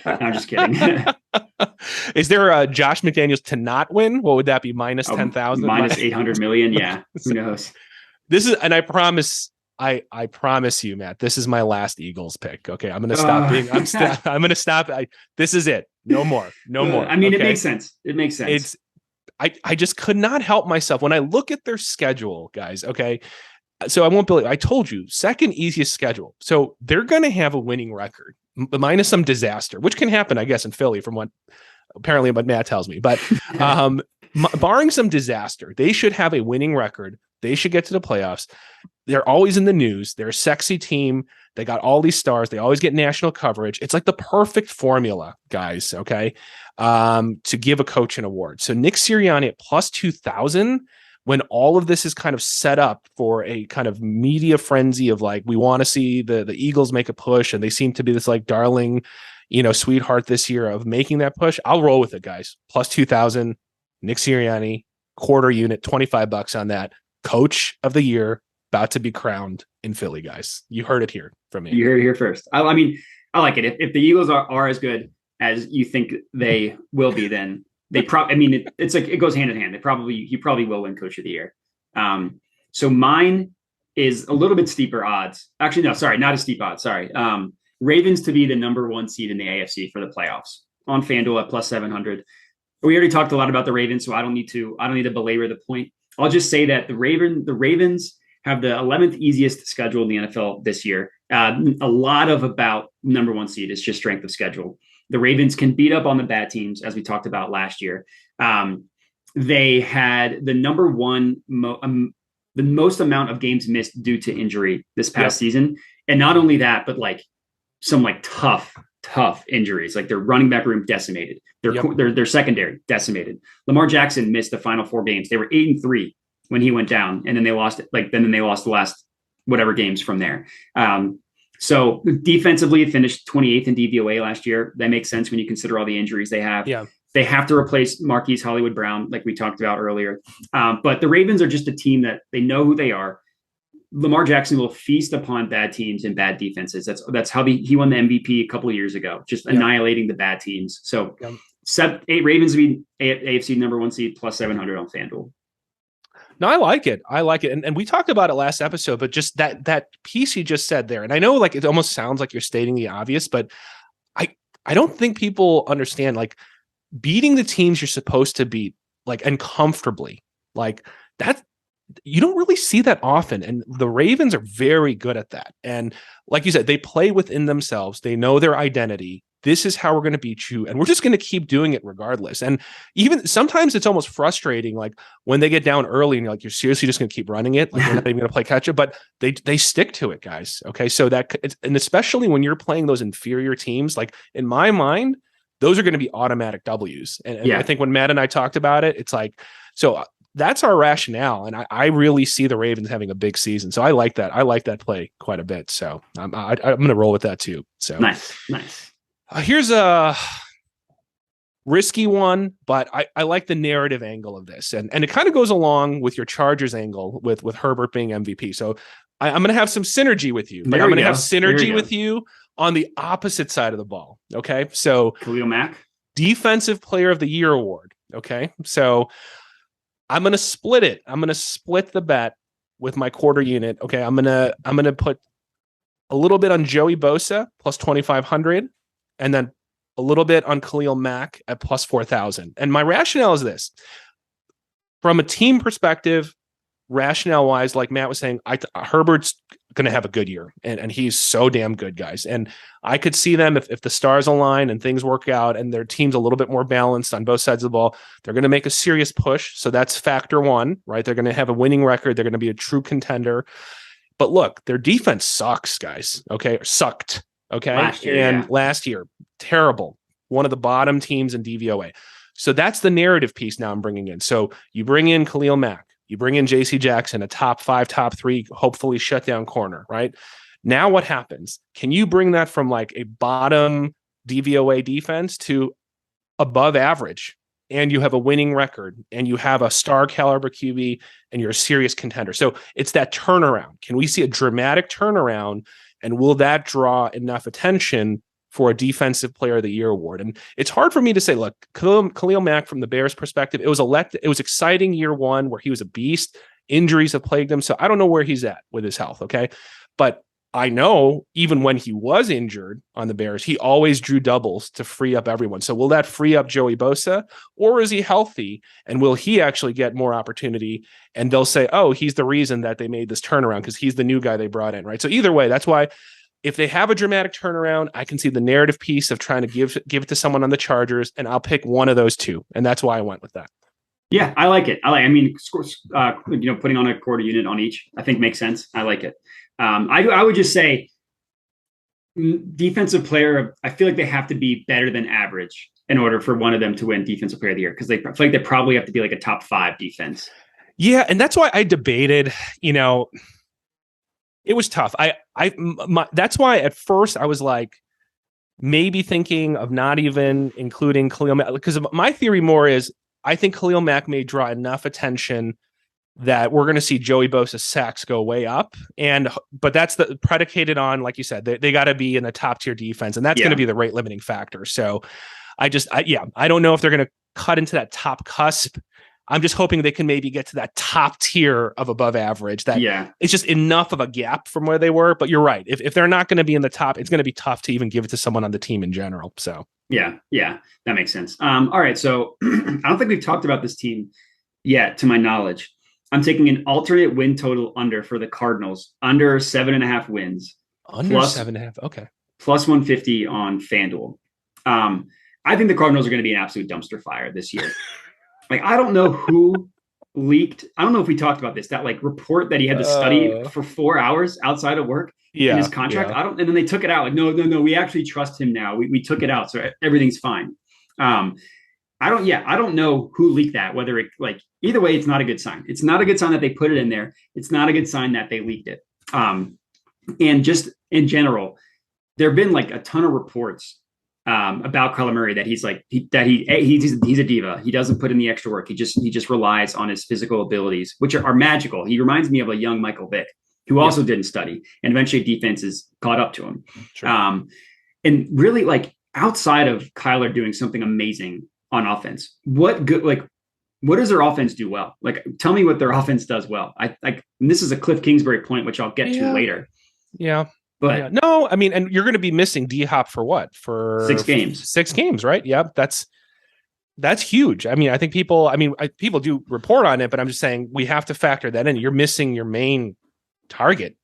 I'm just kidding. Is there a Josh McDaniels to not win? What would that be? Minus 10,000? Minus 800 million. Yeah, who knows? This is, and I promise you, Matt, this is my last Eagles pick. Okay, I'm gonna stop being. I'm gonna stop. This is it. No more. I mean, okay? It makes sense. I just could not help myself when I look at their schedule, guys. Okay. So I won't believe, I told you, second easiest schedule. So they're going to have a winning record minus some disaster, which can happen, I guess, in Philly from what Matt tells me. But barring some disaster, they should have a winning record. They should get to the playoffs. They're always in the news. They're a sexy team. They got all these stars. They always get national coverage. It's like the perfect formula, guys, okay, to give a coach an award. So Nick Sirianni at plus 2,000, when all of this is kind of set up for a kind of media frenzy of like, we want to see the Eagles make a push, and they seem to be this like darling, sweetheart this year of making that push. I'll roll with it, guys. Plus 2,000, Nick Sirianni, quarter unit, $25 on that. Coach of the Year, about to be crowned in Philly, guys. You heard it here from me. You heard it here first. I mean, I like it. If the Eagles are as good as you think they will be, then they probably, it's like, it goes hand in hand. He probably will win Coach of the Year. So mine is a little bit steeper odds. Actually, no, sorry, not as steep odds. Sorry. Ravens to be the number 1 seed in the AFC for the playoffs on FanDuel at plus 700. We already talked a lot about the Ravens, so I don't need to belabor the point. I'll just say that the Ravens have the 11th easiest schedule in the NFL this year. A lot of about number 1 seed is just strength of schedule. The Ravens can beat up on the bad teams, as we talked about last year. They had the number 1, the most amount of games missed due to injury this past season. And not only that, but like some like tough injuries, like their running back room decimated. Their secondary decimated. Lamar Jackson missed the final 4 games. They were 8-3 when he went down, and then they lost the last whatever games from there. So defensively, it finished 28th in DVOA last year. That makes sense when you consider all the injuries they have. Yeah. They have to replace Marquise Hollywood Brown, like we talked about earlier. But the Ravens are just a team that they know who they are. Lamar Jackson will feast upon bad teams and bad defenses. That's how he won the MVP a couple of years ago, just annihilating the bad teams. So 8 Ravens to be AFC number 1 seed plus 700 on FanDuel. No, I like it. And we talked about it last episode, but just that piece you just said there. And I know like it almost sounds like you're stating the obvious, but I don't think people understand like beating the teams you're supposed to beat, like, and comfortably, like that. You don't really see that often. And the Ravens are very good at that. And like you said, they play within themselves. They know their identity. This is how we're going to beat you. And we're just going to keep doing it regardless. And even sometimes it's almost frustrating. Like when they get down early and you're like, you're seriously just going to keep running it. Like you're not even going to play catch up, but they stick to it, guys. Okay. So and especially when you're playing those inferior teams, like in my mind, those are going to be automatic W's. And Yeah. I think when Matt and I talked about it, it's like, so that's our rationale. And I really see the Ravens having a big season. So I like that. I like that play quite a bit. So I'm going to roll with that too. So nice. Here's a risky one, but I like the narrative angle of this. And it kind of goes along with your Chargers angle with Herbert being MVP. So I'm going to have some synergy with you, but I'm going to have synergy with you on the opposite side of the ball. Okay. So Khalil Mack, Defensive Player of the Year award. Okay. So I'm going to split it. I'm going to split the bet with my quarter unit. Okay. I'm going to put a little bit on Joey Bosa plus 2,500 and then a little bit on Khalil Mack at plus 4,000. And my rationale is this: from a team perspective, rationale wise, like Matt was saying, Herbert's going to have a good year, and he's so damn good, guys. And I could see them if the stars align and things work out and their team's a little bit more balanced on both sides of the ball, they're going to make a serious push. So that's factor one, right? They're going to have a winning record. They're going to be a true contender. But look, their defense sucks, guys. Okay. Or sucked. Okay. Last year, terrible. One of the bottom teams in DVOA. So that's the narrative piece now I'm bringing in. So you bring in Khalil Mack, you bring in JC Jackson, a top 5, top 3, hopefully shutdown corner, right? Now what happens? Can you bring that from like a bottom DVOA defense to above average? And you have a winning record and you have a star caliber QB and you're a serious contender. So it's that turnaround. Can we see a dramatic turnaround? And will that draw enough attention for a Defensive Player of the Year award? And it's hard for me to say, look, Khalil Mack from the Bears perspective, it was exciting year one where he was a beast. Injuries have plagued him. So I don't know where he's at with his health. Okay. But I know even when he was injured on the Bears, he always drew doubles to free up everyone. So will that free up Joey Bosa, or is he healthy and will he actually get more opportunity? And they'll say, oh, he's the reason that they made this turnaround because he's the new guy they brought in, right? So either way, that's why if they have a dramatic turnaround, I can see the narrative piece of trying to give it to someone on the Chargers, and I'll pick one of those two. And that's why I went with that. Yeah, I like it. I mean, putting on a quarter unit on each, I think makes sense. I like it. I would just say defensive player, I feel like they have to be better than average in order for one of them to win Defensive Player of the Year, because I feel like they probably have to be like a top 5 defense. Yeah, and that's why I debated, it was tough. That's why at first I was like, maybe thinking of not even including Khalil Mack, because my theory more is I think Khalil Mack may draw enough attention that we're going to see Joey Bosa's sacks go way up. But that's predicated on, like you said, they got to be in a top tier defense, and that's going to be the rate limiting factor. So I don't know if they're going to cut into that top cusp. I'm just hoping they can maybe get to that top tier of above average. It's just enough of a gap from where they were. But you're right. If they're not going to be in the top, it's going to be tough to even give it to someone on the team in general. So yeah, that makes sense. All right. So I don't think we've talked about this team yet, to my knowledge. I'm taking an alternate win total under for the Cardinals, under 7.5 wins. Under 7.5. Okay. Plus 150 on FanDuel. I think the Cardinals are going to be an absolute dumpster fire this year. Like, I don't know who leaked. I don't know if we talked about this, that like report that he had to study for 4 hours outside of work in his contract. And then they took it out. Like, no, we actually trust him now. We took it out. So everything's fine. I don't know who leaked that, whether it either way, it's not a good sign. It's not a good sign that they put it in there. It's not a good sign that they leaked it. And just in general, there have been like a ton of reports about Kyler Murray that he's a diva. He doesn't put in the extra work. He just relies on his physical abilities, which are magical. He reminds me of a young Michael Vick, who also didn't study, and eventually defenses caught up to him. Sure. And really, like, outside of Kyler doing something amazing on offense, what does their offense do well? Like, tell me what their offense does well. And this is a Cliff Kingsbury point, which I'll get to later. Yeah. But no, I mean, and you're going to be missing D-Hop for what? For 6 games. 6 games, right? Yeah, that's huge. I mean, I think people do report on it, but I'm just saying we have to factor that in. You're missing your main target.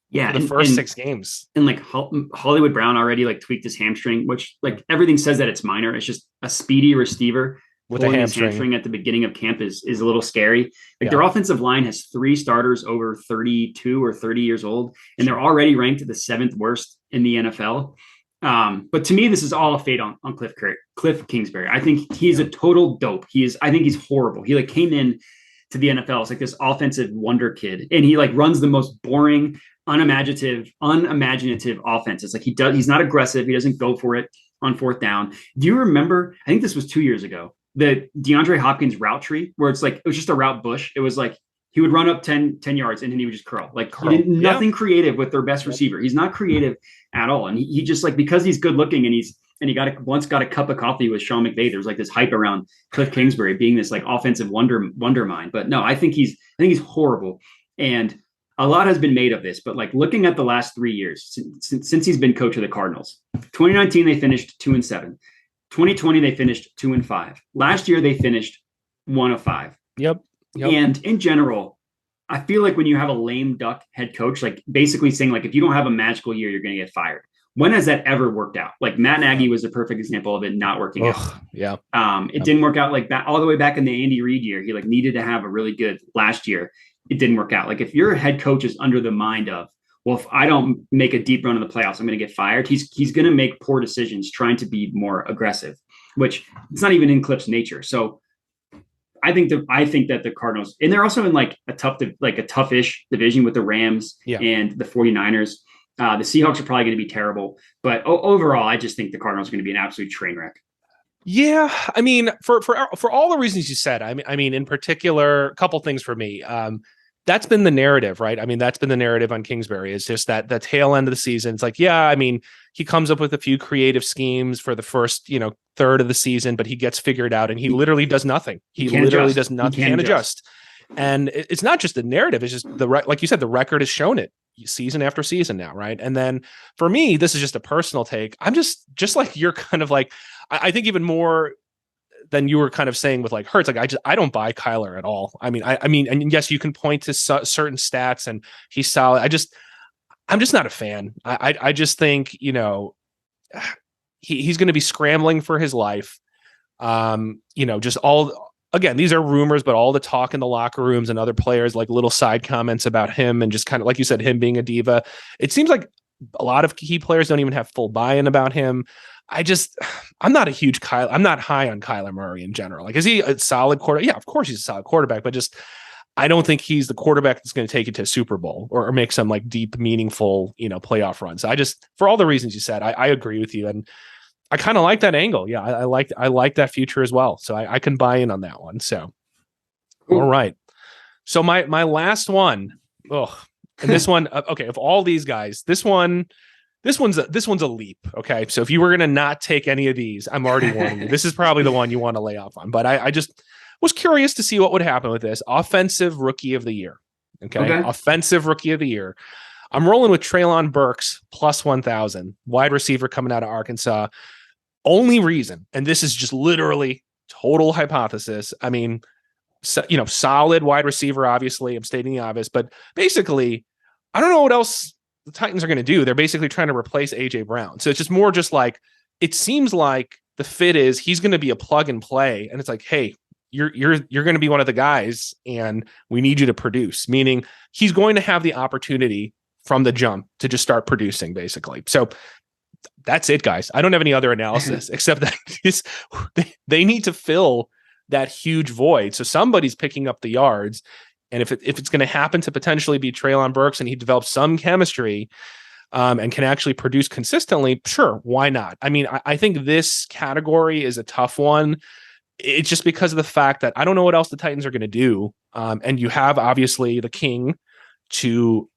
Yeah, for the first 6 games. And like Hollywood Brown already like tweaked his hamstring, which like everything says that it's minor. It's just a speedy receiver with a hamstring at the beginning of camp is a little scary. Like, their offensive line has 3 starters over 32 or 30 years old, and they're already ranked the 7th worst in the NFL. But to me, this is all a fade on Cliff Kingsbury. I think he's a total dope. I think he's horrible. He like came in to the NFL as like this offensive wonder kid, and he like runs the most boring, unimaginative offense. It's like he's not aggressive. He doesn't go for it on fourth down. Do you remember? I think this was 2 years ago. The DeAndre Hopkins route tree, where it was just a route bush. It was like he would run up 10 yards and then he would just curl. Like he did nothing creative with their best receiver. He's not creative at all. And he just like, because he's good looking and he once got a cup of coffee with Sean McVay, there's like this hype around Cliff Kingsbury being this like offensive wonder mind. But no, I think he's horrible. And a lot has been made of this, but like looking at the last 3 years since he's been coach of the Cardinals, 2019, they finished 2-7. 2020, they finished 2-5. Last year, they finished 1-5. Yep. And in general, I feel like when you have a lame duck head coach, like basically saying like, if you don't have a magical year, you're going to get fired. When has that ever worked out? Like Matt Nagy was a perfect example of it not working out. Yeah. It didn't work out like all the way back in the Andy Reid year. He like needed to have a really good last year. It didn't work out. Like if your head coach is under the mind of, well, if I don't make a deep run in the playoffs, I'm going to get fired. He's going to make poor decisions trying to be more aggressive, which it's not even in Cliff's nature. So I think that the Cardinals, and they're also in like a toughish division with the Rams and the 49ers. The Seahawks are probably going to be terrible, but overall, I just think the Cardinals are going to be an absolute train wreck. Yeah, I mean, for all the reasons you said, I mean, in particular, a couple things for me. That's been the narrative, right? I mean, that's been the narrative on Kingsbury, is just that the tail end of the season. It's like, yeah, I mean, he comes up with a few creative schemes for the first, third of the season, but he gets figured out and he literally does nothing. He literally does nothing. Can't adjust. And it's not just the narrative. It's just like you said, the record has shown it season after season now. Right. And then for me, this is just a personal take. I'm just like, you're kind of like, I think even more than you were kind of saying with like Hurts, like I don't buy Kyler at all. I mean, and yes, you can point to certain stats and he's solid. I'm just not a fan. I just think, he's going to be scrambling for his life. Just again, these are rumors, but all the talk in the locker rooms and other players, like little side comments about him and just kind of, like you said, him being a diva. It seems like a lot of key players don't even have full buy-in about him. I'm not a huge I'm not high on Kyler Murray in general. Like, is he a solid quarterback? Yeah, of course he's a solid quarterback, but I don't think he's the quarterback that's going to take you to a Super Bowl or make some like deep, meaningful, playoff runs. For all the reasons you said, I agree with you. And I kind of like that angle. Yeah. I like that future as well. So I can buy in on that one. So, cool. All right. So my last one, and this one, okay. Of all these guys, this one's a leap. Okay. So if you were going to not take any of these, I'm already warning you, this is probably the one you want to lay off on, but I just was curious to see what would happen with this. Offensive Rookie of the Year. Okay. Offensive Rookie of the Year. I'm rolling with Treylon Burks plus 1,000, wide receiver coming out of Arkansas. Only reason, and this is just literally total hypothesis. I mean, solid wide receiver, obviously. I'm stating the obvious, but basically, I don't know what else the Titans are going to do. They're basically trying to replace AJ Brown. So it's just more just like, it seems like the fit is he's going to be a plug and play. And it's like, hey, you're going to be one of the guys and we need you to produce, meaning he's going to have the opportunity from the jump to just start producing basically. So that's it, guys. I don't have any other analysis except that they need to fill that huge void. So somebody's picking up the yards. And if it's going to happen to potentially be Treylon Burks and he develops some chemistry and can actually produce consistently, sure, why not? I mean, I think this category is a tough one. It's just because of the fact that I don't know what else the Titans are going to do. And you have obviously the king to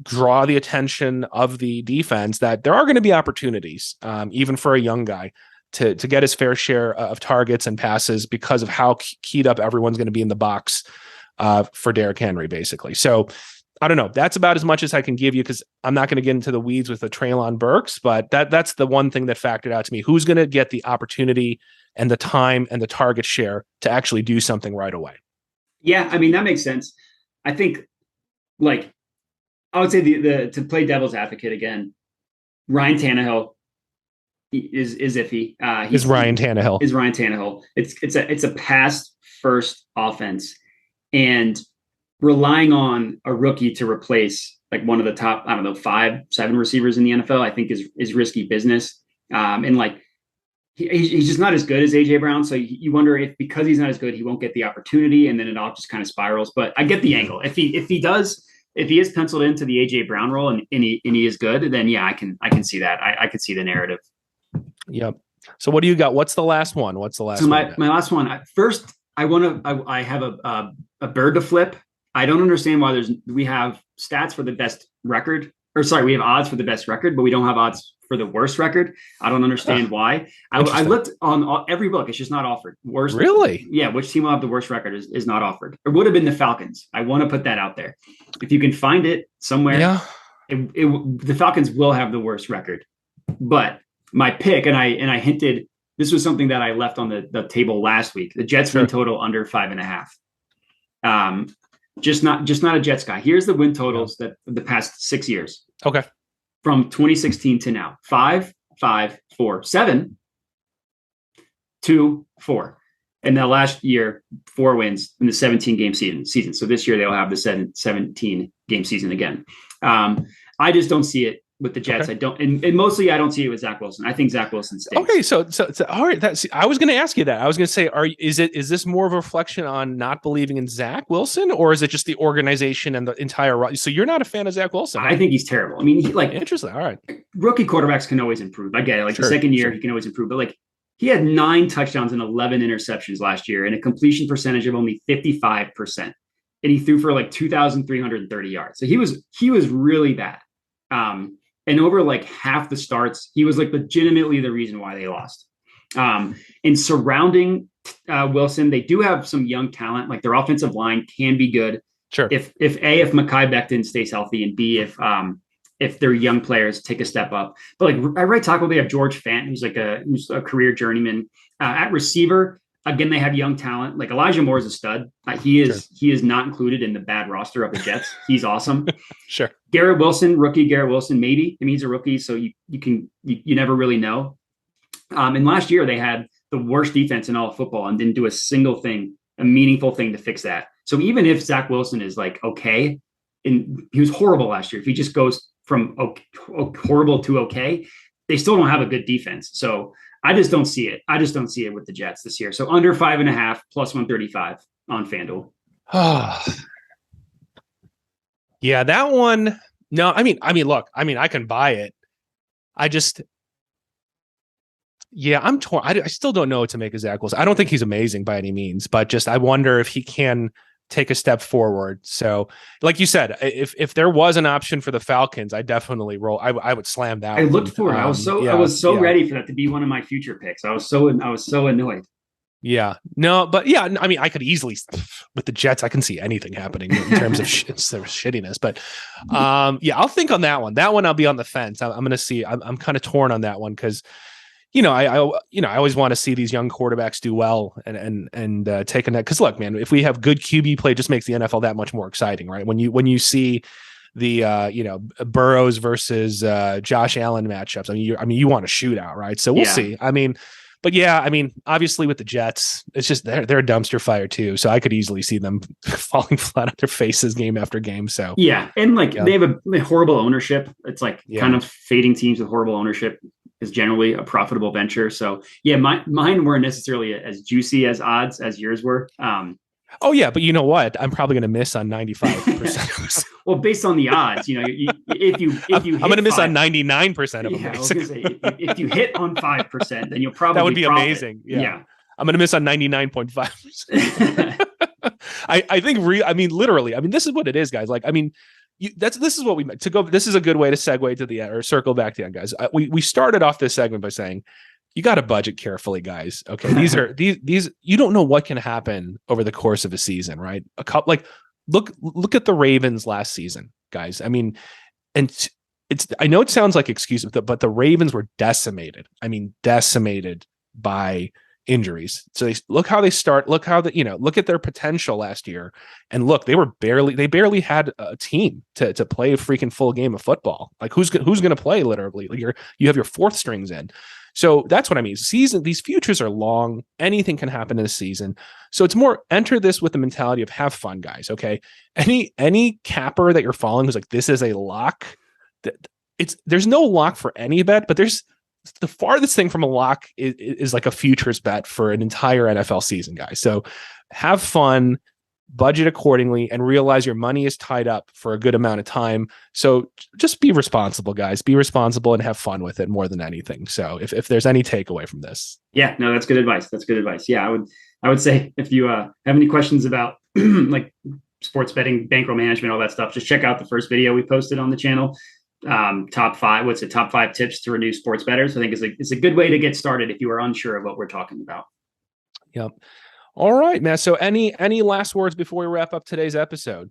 draw the attention of the defense, that there are going to be opportunities, even for a young guy to get his fair share of targets and passes because of how keyed up everyone's going to be in the box for Derrick Henry, basically. So I don't know. That's about as much as I can give you because I'm not going to get into the weeds with the Treylon Burks, but that's the one thing that factored out to me. Who's going to get the opportunity and the time and the target share to actually do something right away? Yeah, I mean, that makes sense. I think, like, I would say the to play devil's advocate again, Ryan Tannehill is iffy. Is Ryan Tannehill. It's a pass first offense, and relying on a rookie to replace like one of the top, 5-7 receivers in the NFL, I think is risky business. And like he's just not as good as AJ Brown. So you wonder if because he's not as good, he won't get the opportunity, and then it all just kind of spirals. But I get the angle. If he is penciled into the AJ Brown role and he is good, then yeah, I can see that. I could see the narrative. Yep. So what do you got? What's the last one? What's the last so one? My last one. First, I have a bird to flip. I don't understand why we have stats for the best record, or sorry, we have odds for the best record, but we don't have odds for the worst record. I don't understand why. I looked on every book; it's just not offered. Worst, really? Yeah, which team will have the worst record is not offered. It would have been the Falcons. I want to put that out there. If you can find it somewhere, yeah, the Falcons will have the worst record. But my pick, and I hinted, this was something that I left on the table last week. The Jets win total under 5.5. Just not a Jets guy. Here's the win totals that the past 6 years. Okay. From 2016 to now: 5, 5, 4, 7, 2, 4. And the last year, 4 wins in the 17-game season. So this year they'll have the 17-game season again. I just don't see it with the Jets. Okay. I don't, and mostly I don't see it with Zach Wilson. I think Zach Wilson stinks. Okay, so all right. I was going to ask you that. I was going to say, is this more of a reflection on not believing in Zach Wilson, or is it just the organization and the entire? So you're not a fan of Zach Wilson? I think he's terrible. I mean, interesting. All right, rookie quarterbacks can always improve. I get it. The second year he can always improve, but he had 9 touchdowns and 11 interceptions last year, and a completion percentage of only 55%, and he threw for 2,330 yards. So he was really bad. And over half the starts, he was legitimately the reason why they lost. And surrounding Wilson, they do have some young talent. Their offensive line can be good. Sure. If Mekhi Becton stays healthy, and B, if their young players take a step up. But at right tackle, they have George Fant, who's a career journeyman. At receiver, again, they have young talent. Elijah Moore is a stud. He is not included in the bad roster of the Jets. He's awesome. Sure. Rookie Garrett Wilson, maybe. I mean, he's a rookie, so you never really know. And last year they had the worst defense in all of football and didn't do a meaningful thing to fix that. So even if Zach Wilson is okay, and he was horrible last year, if he just goes from horrible to okay, they still don't have a good defense. So I just don't see it. I just don't see it with the Jets this year. So under 5.5 plus 135 on FanDuel. Yeah, that one. No, I mean, look, I can buy it. I'm torn. I still don't know what to make of Zach Wilson. I don't think he's amazing by any means, but I wonder if he can take a step forward. So, like you said, if there was an option for the Falcons, I definitely roll. I would slam that. I looked for it. I was so ready for that to be one of my future picks. I was so annoyed. Yeah, no, but yeah, I mean, I could easily with the Jets. I can see anything happening in terms of shittiness. But yeah, I'll think on that one. That one, I'll be on the fence. I'm going to see. I'm kind of torn on that one because, I always want to see these young quarterbacks do well and take a net. Because look, man, if we have good QB play, it just makes the NFL that much more exciting, right? When you see the Burrows versus Josh Allen matchups, I mean, you want a shootout, right? So we'll see. But yeah, I mean, obviously with the Jets, it's just they're a dumpster fire too. So I could easily see them falling flat on their faces game after game. So yeah, and they have a horrible ownership. It's kind of fading teams with horrible ownership is generally a profitable venture. So yeah, mine weren't necessarily as juicy as odds as yours were. Oh yeah, but you know what? I'm probably going to miss on 95%. Well, based on the odds, if you I'm going to miss on 99% of them. Yeah, I was going to say if you hit on 5%, then you'll probably that would be amazing. Yeah. I'm going to miss on 99.5%. I think literally. I mean, this is what it is, guys. This is what we meant to go. This is a good way to segue to the end or circle back to the end, guys. We started off this segment by saying, you got to budget carefully, guys. Okay. These, you don't know what can happen over the course of a season, right? Look at the Ravens last season, guys. I mean, and I know it sounds like excuses, but the Ravens were decimated. I mean, decimated by injuries. So look how they start. Look how look at their potential last year. And look, they barely had a team to play a freaking full game of football. Who's going to play literally? You have your fourth strings in. So that's what I mean. These futures are long. Anything can happen in a season. So it's more enter this with the mentality of have fun, guys. Okay. Any capper that you're following who's this is a lock. There's no lock for any bet, but there's the farthest thing from a lock is like a futures bet for an entire NFL season, guys. So have fun, budget accordingly, and realize your money is tied up for a good amount of time. So just be responsible, guys. Be responsible and have fun with it more than anything. So if there's any takeaway from this. Yeah, no, that's good advice. That's good advice. Yeah, I would say if you have any questions about like sports betting, bankroll management, all that stuff, just check out the first video we posted on the channel. Top 5 tips to renew sports bettors. I think it's a good way to get started if you are unsure of what we're talking about. Yep. All right, man. So any last words before we wrap up today's episode?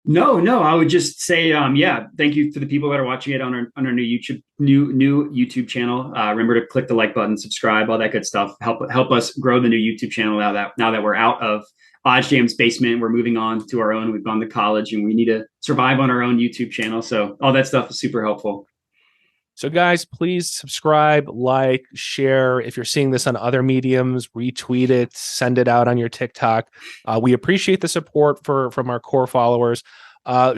No, I would just say, thank you to the people that are watching it on our new YouTube channel. Remember to click the like button, subscribe, all that good stuff. Help us grow the new YouTube channel now that we're out of OddsJam's basement. We're moving on to our own. We've gone to college and we need to survive on our own YouTube channel. So all that stuff is super helpful. So guys, please subscribe, like, share. If you're seeing this on other mediums, retweet it, send it out on your TikTok. We appreciate the support from our core followers.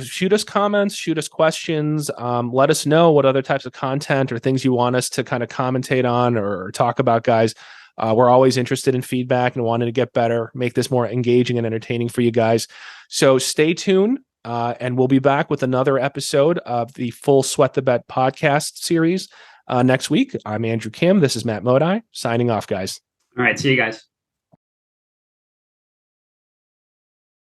Shoot us comments, shoot us questions. Let us know what other types of content or things you want us to kind of commentate on or talk about, guys. We're always interested in feedback and wanting to get better, make this more engaging and entertaining for you guys. So stay tuned. And we'll be back with another episode of the full Sweat the Bet podcast series next week. I'm Andrew Kim. This is Matt Modi signing off, guys. All right. See you guys.